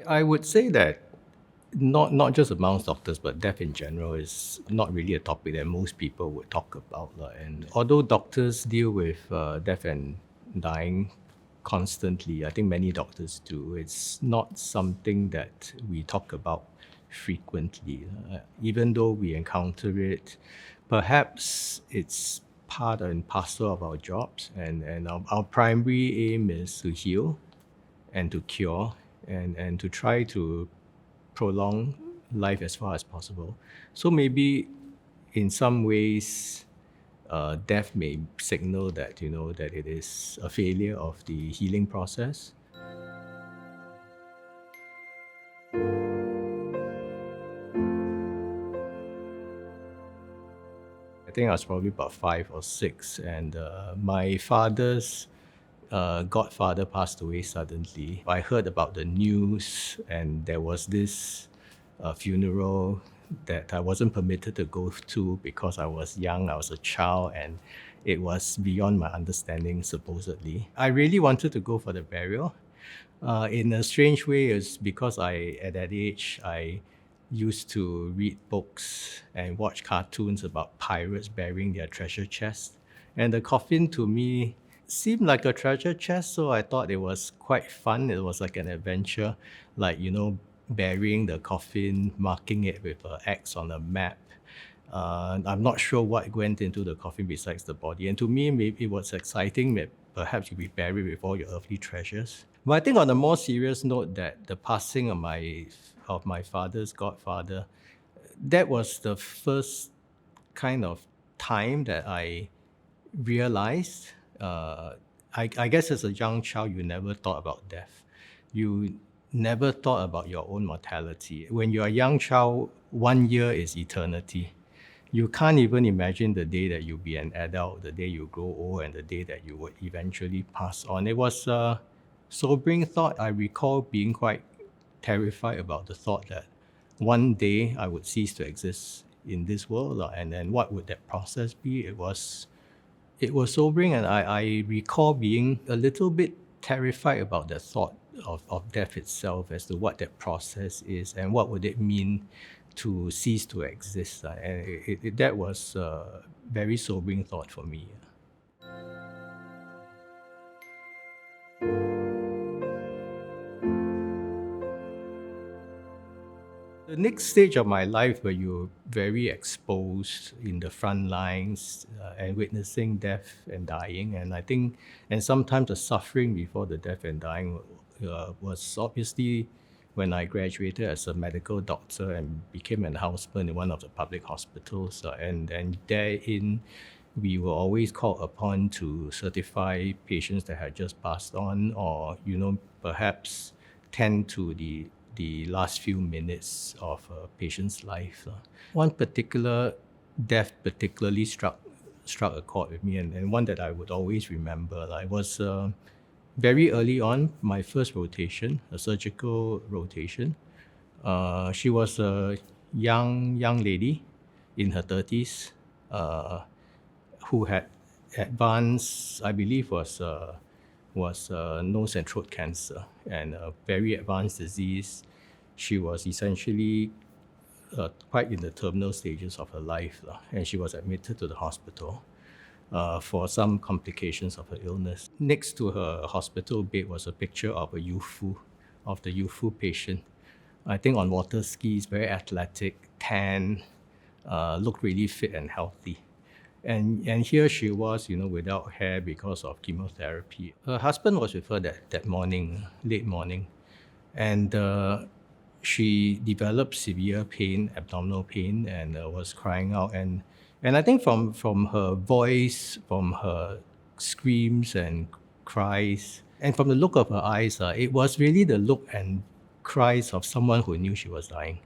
I would say that not just amongst doctors, but death in general is not really a topic that most people would talk about. Lah. And although doctors deal with death and dying constantly, I think many doctors do, it's not something that we talk about frequently. Even though we encounter it, perhaps it's part and parcel of our jobs, and our primary aim is to heal and to cure and to try to prolong life as far as possible. So maybe in some ways, death may signal that that it is a failure of the healing process. I think I was probably about 5 or 6, and my father's godfather passed away suddenly. I heard about the news, and there was this funeral that I wasn't permitted to go to because I was young, I was a child, and it was beyond my understanding, supposedly. I really wanted to go for the burial. In a strange way, it's because at that age, I used to read books and watch cartoons about pirates burying their treasure chest. And the coffin to me seemed like a treasure chest, so I thought it was quite fun. It was like an adventure, like, burying the coffin, marking it with an X on a map. I'm not sure what went into the coffin besides the body. And to me, maybe it was exciting that perhaps you'll be buried with all your earthly treasures. But I think on a more serious note, that the passing of my father's godfather, that was the first kind of time that I realized, I guess as a young child, you never thought about death. You never thought about your own mortality. When you're a young child, 1 year is eternity. You can't even imagine the day that you'll be an adult, the day you grow old, and the day that you would eventually pass on. It was a sobering thought. I recall being quite terrified about the thought that one day I would cease to exist in this world, and then what would that process be? It was sobering, and I recall being a little bit terrified about the thought of death itself, as to what that process is and what would it mean to cease to exist. And that was a very sobering thought for me. The next stage of my life, where you're very exposed in the front lines and witnessing death and dying, and I think, and sometimes the suffering before the death and dying, was obviously when I graduated as a medical doctor and became an houseman in one of the public hospitals, and therein we were always called upon to certify patients that had just passed on, or perhaps tend to the last few minutes of a patient's life. One particular death particularly struck a chord with me, and one that I would always remember. It was very early on, my first rotation, a surgical rotation. She was a young lady in her 30s, who had advanced, I believe, was nose and throat cancer, and a very advanced disease. She was essentially quite in the terminal stages of her life, and she was admitted to the hospital for some complications of her illness. Next to her hospital bed was a picture of the youthful patient. I think on water skis, very athletic, tan, looked really fit and healthy. And here she was, without hair because of chemotherapy. Her husband was with her that morning, late morning, and she developed severe pain, abdominal pain, and was crying out. And I think from her voice, from her screams and cries, and from the look of her eyes, it was really the look and cries of someone who knew she was dying.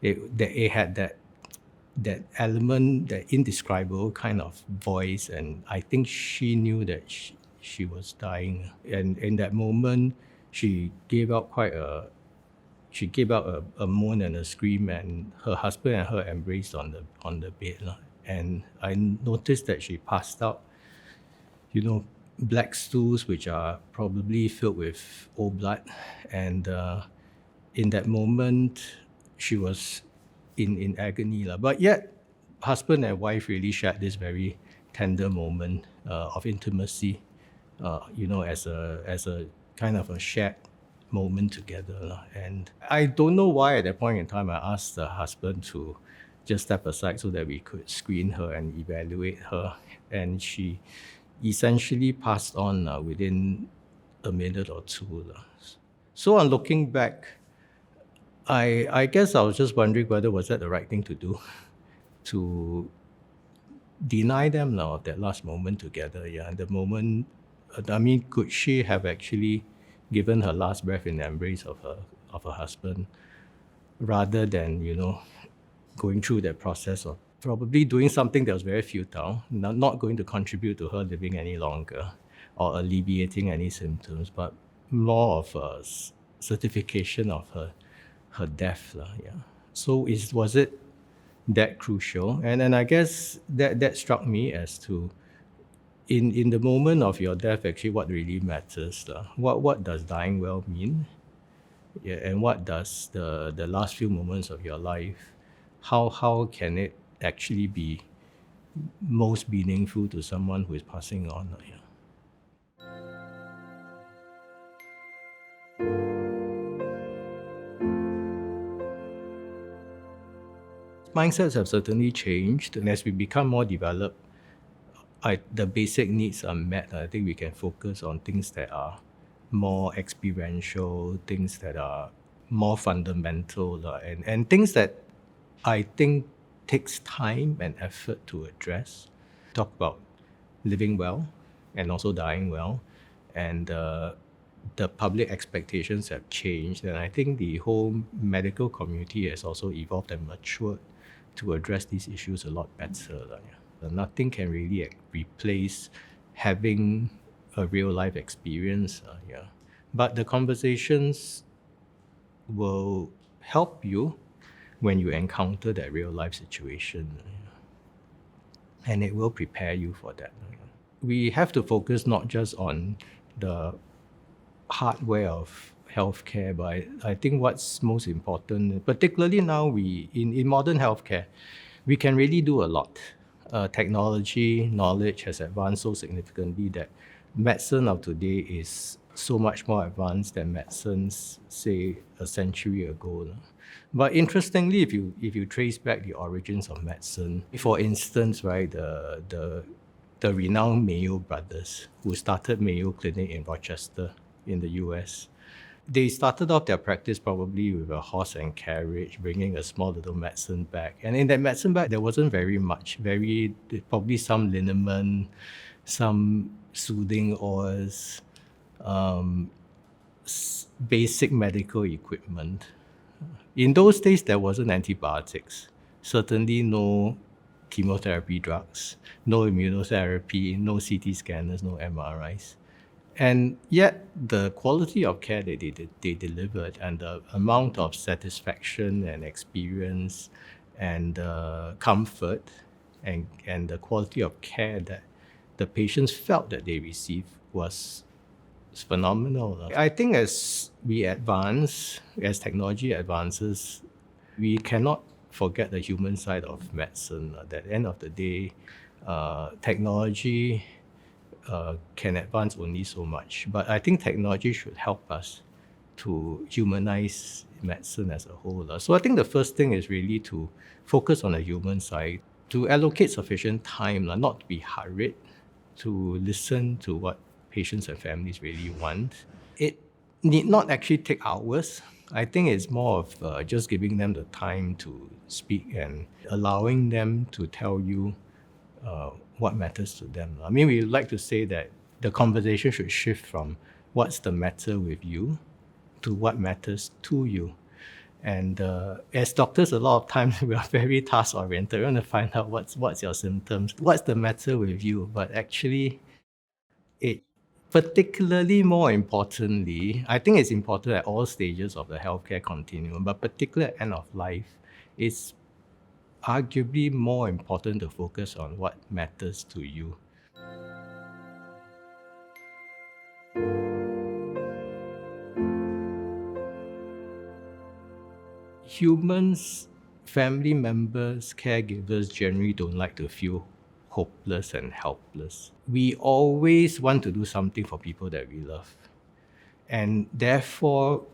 It had that element, that indescribable kind of voice, and I think she knew that she was dying. And in that moment, she gave out a moan and a scream, and her husband and her embraced on the bed. Lah. And I noticed that she passed out, black stools which are probably filled with old blood. And in that moment, she was in agony. Lah. But yet, husband and wife really shared this very tender moment of intimacy, as a kind of a shared moment together. Lah. And I don't know why at that point in time I asked the husband to just step aside so that we could screen her and evaluate her. And she essentially passed on within a minute or two. Lah. So on looking back, I guess I was just wondering whether was that the right thing to do, to deny them now of that last moment together. Yeah, the moment. Could she have actually given her last breath in the embrace of her husband, rather than going through that process of probably doing something that was very futile, not going to contribute to her living any longer or alleviating any symptoms, but more of a certification of her death. Yeah. So was it that crucial? And I guess that struck me as to, in the moment of your death, actually what really matters. What does dying well mean? Yeah, and what does the last few moments of your life, how can it actually be most meaningful to someone who is passing on? Yeah. Mindsets have certainly changed, and as we become more developed, the basic needs are met. I think we can focus on things that are more experiential, things that are more fundamental, and things that I think takes time and effort to address. Talk about living well and also dying well, and the public expectations have changed, and I think the whole medical community has also evolved and matured to address these issues a lot better. Nothing can really replace having a real life experience. But the conversations will help you when you encounter that real life situation. And it will prepare you for that. We have to focus not just on the hardware of healthcare, but I think what's most important, particularly now in modern healthcare, we can really do a lot. Technology, knowledge has advanced so significantly that medicine of today is so much more advanced than medicines, say, a century ago. But interestingly, if you trace back the origins of medicine, for instance, right, the renowned Mayo brothers who started Mayo Clinic in Rochester in the US, they started off their practice probably with a horse and carriage, bringing a small little medicine bag. And in that medicine bag, there wasn't very much, probably some liniment, some soothing oils, basic medical equipment. In those days, there wasn't antibiotics, certainly no chemotherapy drugs, no immunotherapy, no CT scanners, no MRIs. And yet, the quality of care that they delivered and the amount of satisfaction and experience and comfort and the quality of care that the patients felt that they received was phenomenal. I think as we advance, as technology advances, we cannot forget the human side of medicine. At the end of the day, technology can advance only so much. But I think technology should help us to humanize medicine as a whole. So I think the first thing is really to focus on the human side, to allocate sufficient time, not to be hurried, to listen to what patients and families really want. It need not actually take hours. I think it's more of just giving them the time to speak and allowing them to tell you what matters to them. I mean, we like to say that the conversation should shift from what's the matter with you to what matters to you. And as doctors, a lot of times we are very task-oriented. We want to find out what's your symptoms, what's the matter with you. But actually, Particularly more importantly, I think it's important at all stages of the healthcare continuum, but particularly at end of life, it's arguably more important to focus on what matters to you. Humans, family members, caregivers generally don't like to feel hopeless and helpless. We always want to do something for people that we love. And therefore,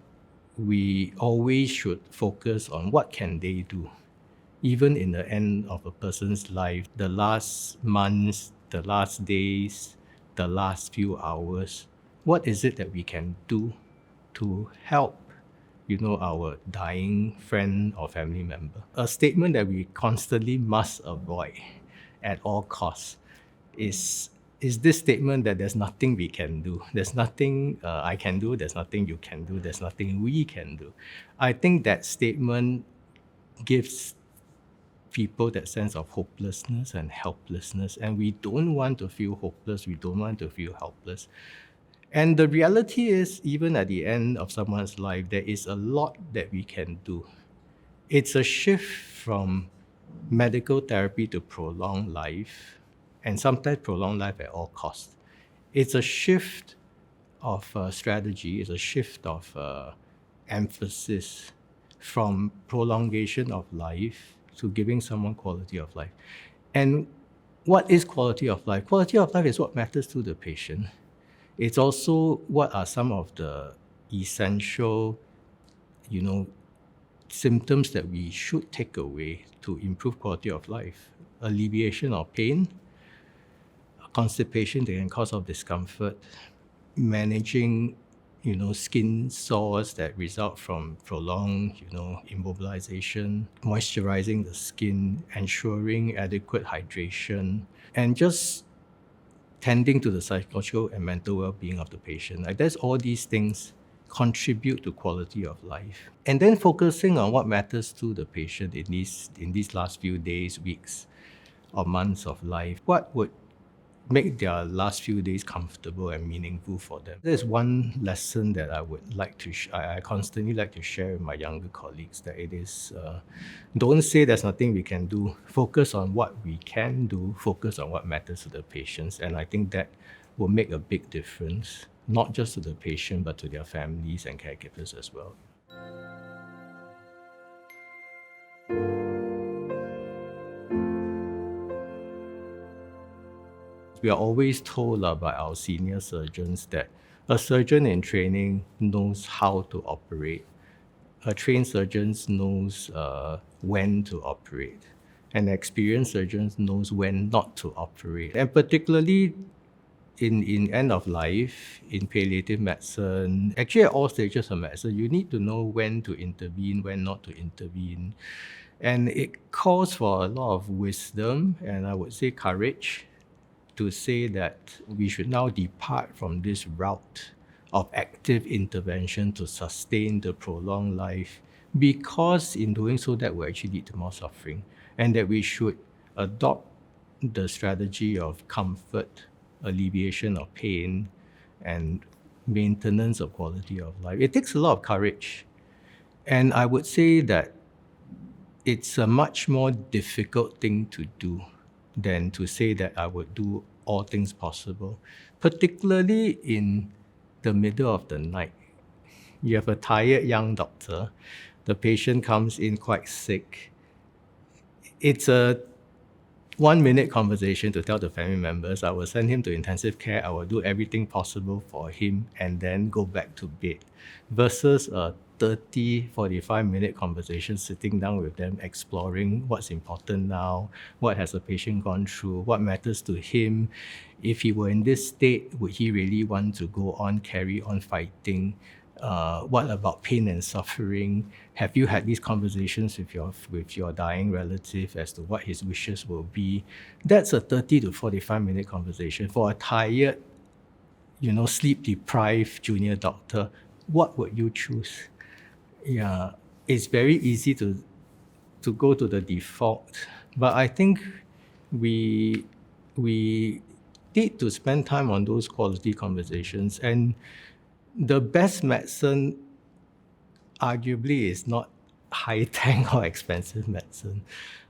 we always should focus on what can they do. Even in the end of a person's life, the last months, the last days, the last few hours, what is it that we can do to help, our dying friend or family member? A statement that we constantly must avoid at all costs is this statement that there's nothing we can do. There's nothing I can do, there's nothing you can do, there's nothing we can do. I think that statement gives people that sense of hopelessness and helplessness, and we don't want to feel hopeless, we don't want to feel helpless. And the reality is, even at the end of someone's life, there is a lot that we can do. It's a shift from medical therapy to prolong life, and sometimes prolong life at all costs. It's a shift of strategy, it's a shift of emphasis from prolongation of life to giving someone quality of life. And what is quality of life? Quality of life is what matters to the patient. It's also what are some of the essential, symptoms that we should take away to improve quality of life. Alleviation of pain, constipation that can cause of discomfort, managing, skin sores that result from prolonged, immobilization, moisturizing the skin, ensuring adequate hydration, and just tending to the psychological and mental well-being of the patient. Like, that's all these things contribute to quality of life. And then focusing on what matters to the patient in these last few days, weeks, or months of life. What would make their last few days comfortable and meaningful for them? There's one lesson that I would like to, I constantly like to share with my younger colleagues, that it is, don't say there's nothing we can do. Focus on what we can do, focus on what matters to the patients. And I think that will make a big difference, not just to the patient, but to their families and caregivers as well. We are always told by our senior surgeons that a surgeon in training knows how to operate. A trained surgeon knows when to operate. An experienced surgeon knows when not to operate. And particularly in end of life, in palliative medicine, actually at all stages of medicine, you need to know when to intervene, when not to intervene. And it calls for a lot of wisdom, and I would say courage, to say that we should now depart from this route of active intervention to sustain the prolonged life, because in doing so, that will actually lead to more suffering, and that we should adopt the strategy of comfort, alleviation of pain, and maintenance of quality of life. It takes a lot of courage. And I would say that it's a much more difficult thing to do than to say that I would do all things possible, particularly in the middle of the night. You have a tired young doctor, the patient comes in quite sick. It's a 1-minute conversation to tell the family members, I will send him to intensive care, I will do everything possible for him, and then go back to bed, versus a 30, 45-minute conversation sitting down with them, exploring what's important now, what has the patient gone through, what matters to him. If he were in this state, would he really want to go on, carry on fighting? What about pain and suffering? Have you had these conversations with your dying relative as to what his wishes will be? That's a 30 to 45-minute conversation. For a tired, sleep-deprived junior doctor, what would you choose? Yeah, it's very easy to go to the default, but I think we need to spend time on those quality conversations. And the best medicine arguably is not high-tech or expensive medicine.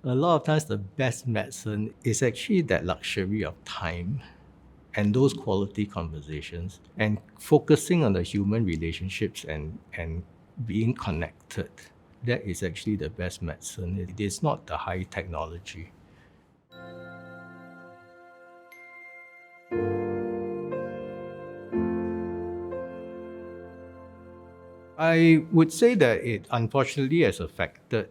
A lot of times the best medicine is actually that luxury of time and those quality conversations and focusing on the human relationships and being connected. That is actually the best medicine. It is not the high technology. I would say that it unfortunately has affected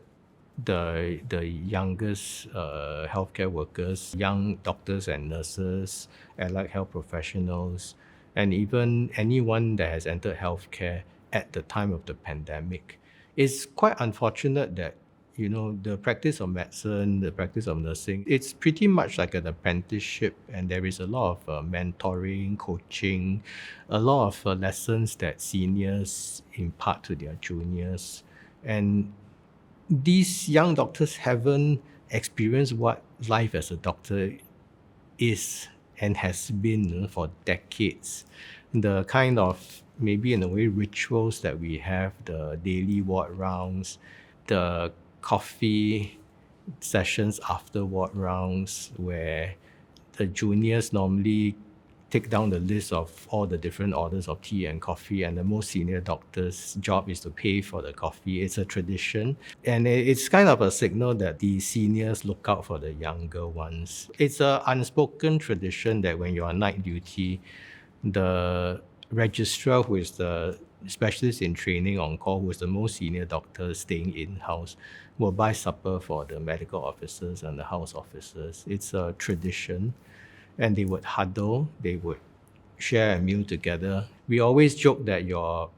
the youngest healthcare workers, young doctors and nurses, allied health professionals, and even anyone that has entered healthcare at the time of the pandemic. It's quite unfortunate that the practice of medicine, the practice of nursing, it's pretty much like an apprenticeship, and there is a lot of mentoring, coaching, a lot of lessons that seniors impart to their juniors. And these young doctors haven't experienced what life as a doctor is and has been for decades. The kind of, maybe in a way, rituals that we have, the daily ward rounds, the coffee sessions after ward rounds, where the juniors normally take down the list of all the different orders of tea and coffee, and the most senior doctor's job is to pay for the coffee. It's a tradition, and it's kind of a signal that the seniors look out for the younger ones. It's an unspoken tradition that when you're on night duty, the registrar, who is the specialist in training on call, who is the most senior doctor staying in-house, will buy supper for the medical officers and the house officers. It's a tradition. And they would huddle, they would share a meal together. We always joke that your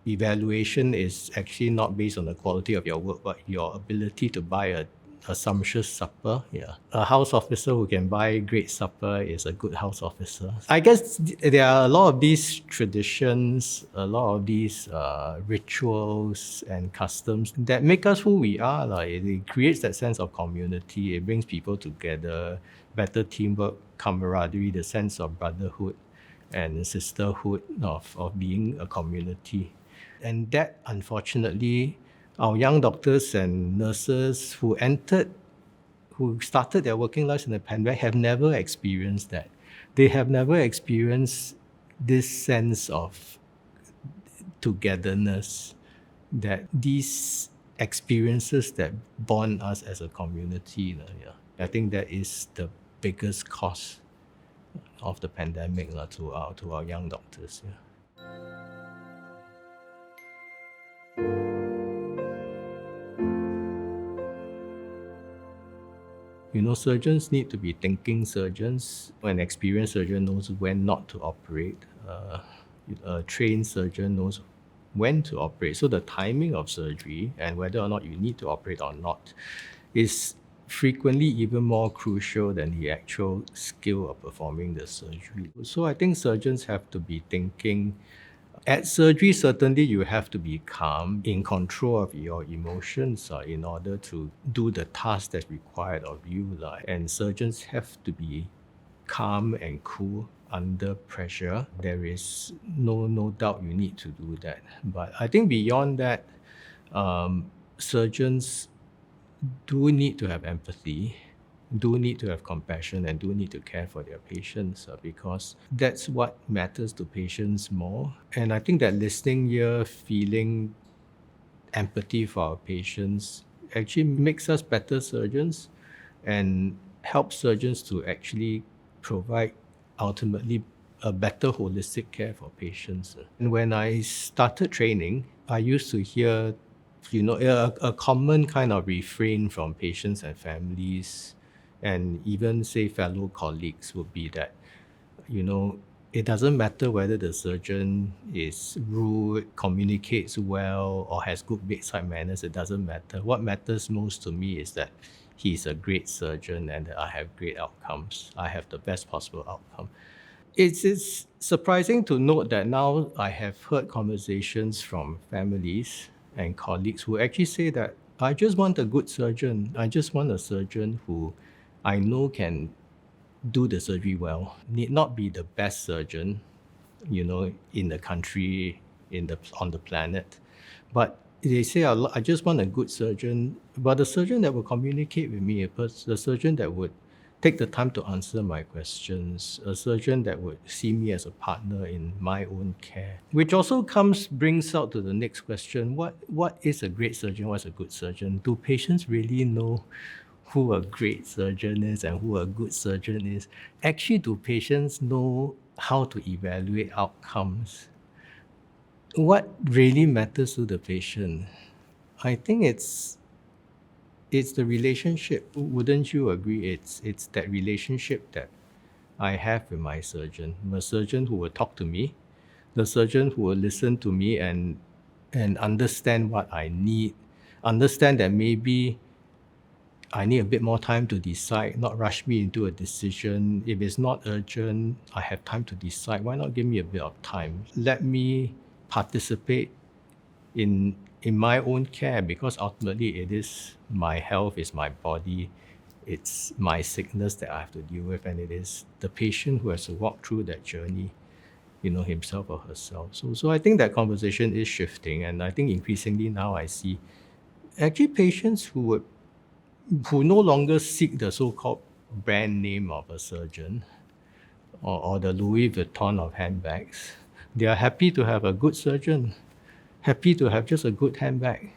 evaluation is actually not based on the quality of your work, but your ability to buy a sumptuous supper. Yeah. A house officer who can buy great supper is a good house officer. I guess there are a lot of these traditions, a lot of these rituals and customs that make us who we are. It creates that sense of community. It brings people together, better teamwork, camaraderie, the sense of brotherhood and sisterhood of being a community. And that, unfortunately, our young doctors and nurses who started their working lives in the pandemic have never experienced that. They have never experienced this sense of togetherness, that these experiences that bond us as a community. Yeah. I think that is the biggest cause of the pandemic to our young doctors. Yeah. Surgeons need to be thinking surgeons. An experienced surgeon knows when not to operate. A trained surgeon knows when to operate. So the timing of surgery and whether or not you need to operate or not is frequently even more crucial than the actual skill of performing the surgery. So I think surgeons have to be thinking. At surgery, certainly you have to be calm, in control of your emotions in order to do the task that's required of you. And surgeons have to be calm and cool under pressure. There is no doubt you need to do that. But I think beyond that, surgeons do need to have empathy, do need to have compassion, and do need to care for their patients because that's what matters to patients more. And I think that listening ear, feeling empathy for our patients actually makes us better surgeons and helps surgeons to actually provide ultimately a better holistic care for patients. And when I started training, I used to hear a common kind of refrain from patients and families and even say fellow colleagues would be that, it doesn't matter whether the surgeon is rude, communicates well, or has good bedside manners. It doesn't matter. What matters most to me is that he's a great surgeon and that I have great outcomes. I have the best possible outcome. It's surprising to note that now I have heard conversations from families and colleagues who actually say that I just want a good surgeon. I just want a surgeon who I know can do the surgery well, need not be the best surgeon, in the country, on the planet. But they say, I just want a good surgeon, but a surgeon that will communicate with me, a surgeon that would take the time to answer my questions, a surgeon that would see me as a partner in my own care. Which also brings out to the next question, what is a great surgeon, what's a good surgeon? Do patients really know who a great surgeon is and who a good surgeon is? Actually, do patients know how to evaluate outcomes? What really matters to the patient? I think it's the relationship. Wouldn't you agree? It's that relationship that I have with my surgeon. A surgeon who will talk to me, the surgeon who will listen to me and understand what I need, understand that maybe I need a bit more time to decide, not rush me into a decision. If it's not urgent, I have time to decide. Why not give me a bit of time? Let me participate in my own care, because ultimately it is my health, it's my body, it's my sickness that I have to deal with, and it is the patient who has to walk through that journey, himself or herself. So I think that conversation is shifting, and I think increasingly now I see actually patients who no longer seek the so-called brand name of a surgeon or the Louis Vuitton of handbags. They are happy to have a good surgeon, happy to have just a good handbag,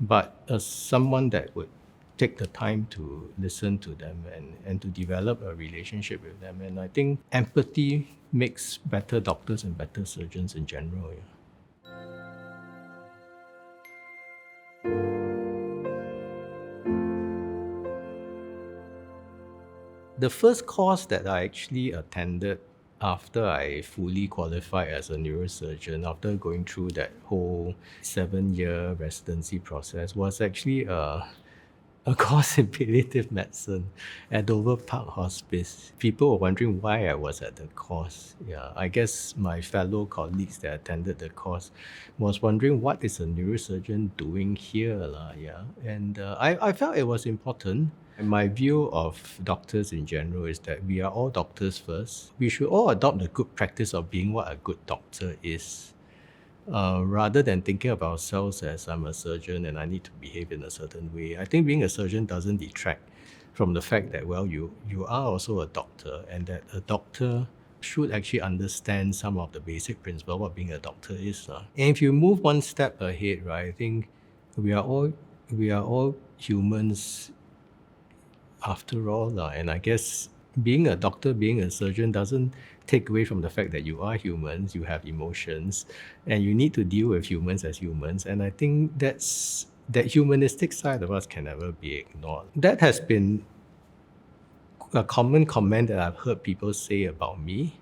but someone that would take the time to listen to them and to develop a relationship with them. And I think empathy makes better doctors and better surgeons in general. Yeah. The first course that I actually attended after I fully qualified as a neurosurgeon, after going through that whole 7-year residency process, was actually a course in palliative medicine at Dover Park Hospice. People were wondering why I was at the course. Yeah, I guess my fellow colleagues that attended the course was wondering what is a neurosurgeon doing here. Yeah. And I felt it was important. And my view of doctors in general is that we are all doctors first. We should all adopt the good practice of being what a good doctor is. Rather than thinking of ourselves as I'm a surgeon and I need to behave in a certain way. I think being a surgeon doesn't detract from the fact that, well, you are also a doctor, and that a doctor should actually understand some of the basic principles of what being a doctor is. And if you move one step ahead, right, I think we are all humans after all. And I guess being a doctor, being a surgeon doesn't take away from the fact that you are humans, you have emotions, and you need to deal with humans as humans. And I think that humanistic side of us can never be ignored. That has been a common comment that I've heard people say about me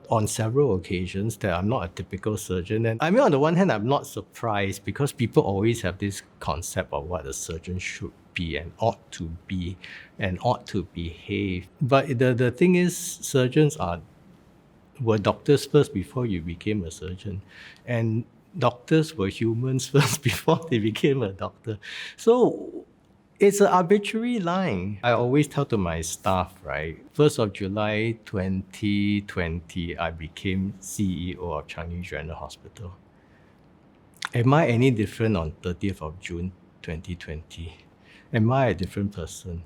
on several occasions, that I'm not a typical surgeon. And I mean, on the one hand, I'm not surprised, because people always have this concept of what a surgeon should be and ought to be and ought to behave. But the thing is, surgeons were doctors first before you became a surgeon. And doctors were humans first before they became a doctor. So it's an arbitrary line. I always tell to my staff, right, 1st of July 2020, I became CEO of Changi General Hospital. Am I any different on 30th of June 2020? Am I a different person?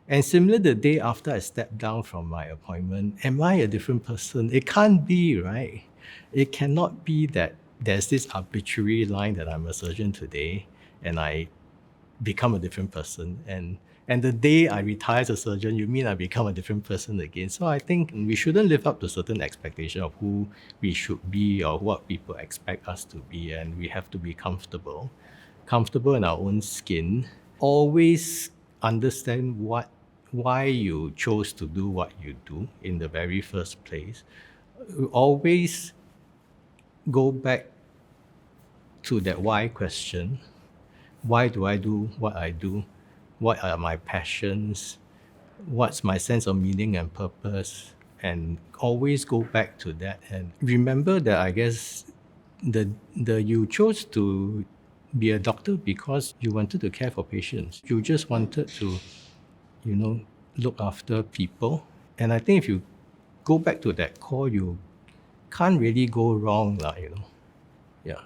And similar, the day after I stepped down from my appointment, am I a different person? It can't be, right? It cannot be that there's this arbitrary line that I'm a surgeon today and I become a different person. And the day I retire as a surgeon, you mean I become a different person again. So I think we shouldn't live up to certain expectation of who we should be or what people expect us to be. And we have to be comfortable in our own skin. Always understand why you chose to do what you do in the very first place. Always go back to that why question. Why do I do what I do? What are my passions? What's my sense of meaning and purpose? And always go back to that. And remember that, I guess, you chose to be a doctor because you wanted to care for patients. You just wanted to, look after people. And I think if you go back to that core, you can't really go wrong, you know. Yeah.